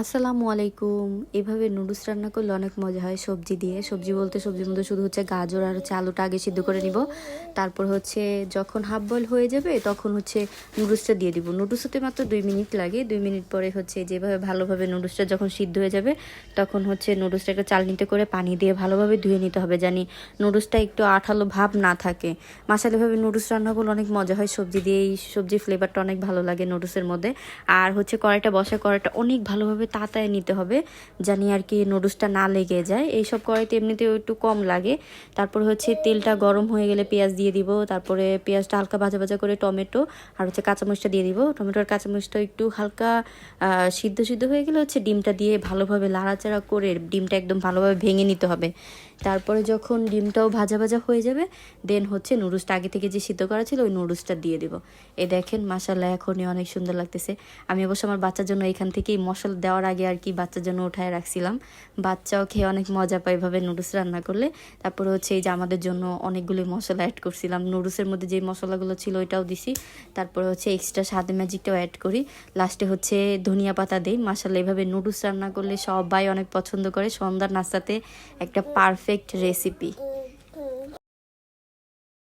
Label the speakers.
Speaker 1: আসসালামু আলাইকুম। এভাবে নুডলস রান্না করলে অনেক মজা হয় সবজি দিয়ে। সবজি বলতে সবজির মধ্যে শুধু হচ্ছে গাজর আর হচ্ছে আলুটা আগে সিদ্ধ করে নিব। তারপর হচ্ছে যখন হাফ বয়েল হয়ে যাবে তখন হচ্ছে নুডলসটা দিয়ে দিব। নুডলস হতে মাত্র ২ মিনিট লাগে। ২ মিনিট পরে হচ্ছে যেভাবে ভালোভাবে নুডলসটা যখন সিদ্ধ হয়ে যাবে তখন হচ্ছে নুডলসটা একটা চালনিতে করে পানি দিয়ে ভালোভাবে ধুয়ে নিতে হবে, জানি নুডলসটা একটু আঠালো ভাব না থাকে। মাসালা এভাবে নুডলস রান্না করলে অনেক মজা হয় সবজি দিয়ে। এই সবজির ফ্লেভারটা অনেক ভালো লাগে নুডলসের মধ্যে। আর হচ্ছে কড়াইটা অনেক ভালোভাবে তাতায় নিতে হবে, জানি আর কি নুডলসটা না লেগে যায়। এইসব কড়াইতে এমনিতেও একটু কম লাগে। তারপর হচ্ছে তেলটা গরম হয়ে গেলে পেঁয়াজ দিয়ে দিব। তারপরে পেঁয়াজটা হালকা ভাজা ভাজা করে টমেটো আর হচ্ছে কাঁচামরিচটা দিয়ে দিব। টমেটো আর কাঁচামরিচটা একটু হালকা সিদ্ধ সিদ্ধ হয়ে গেলে হচ্ছে ডিমটা দিয়ে ভালোভাবে লাড়াচাড়া করে ডিমটা একদম ভালোভাবে ভেঙে নিতে হবে। তারপরে যখন ডিমটাও ভাজা ভাজা হয়ে যাবে দেন হচ্ছে নুডলসটা আগে থেকে যে সিদ্ধ করা ছিল ওই নুডলসটা দিয়ে দিব। এ দেখেন মাশাআল্লাহ এখনই অনেক সুন্দর লাগতেছে। আমি অবশ্য আমার বাচ্চার জন্য এখান থেকেই মশলা দেওয়ার আগে আর কি বাচ্চার জন্য উঠায় রাখছিলাম। বাচ্চাও খেয়ে অনেক মজা পায় এভাবে নুডলস রান্না করলে। তারপরে হচ্ছে এই যে আমাদের জন্য অনেকগুলো মশলা অ্যাড করছিলাম। নুডলসের মধ্যে যে মশলাগুলো ছিল ওইটাও দিছি। তারপরে হচ্ছে এক্সট্রা স্বাদে ম্যাজিকটাও অ্যাড করি। লাস্টে হচ্ছে ধনিয়া পাতা দেই। মাশাআল্লাহ এভাবে নুডলস রান্না করলে সবাই অনেক পছন্দ করে। সন্ধ্যার নাস্তাতে একটা পারফেক্ট রেসিপি।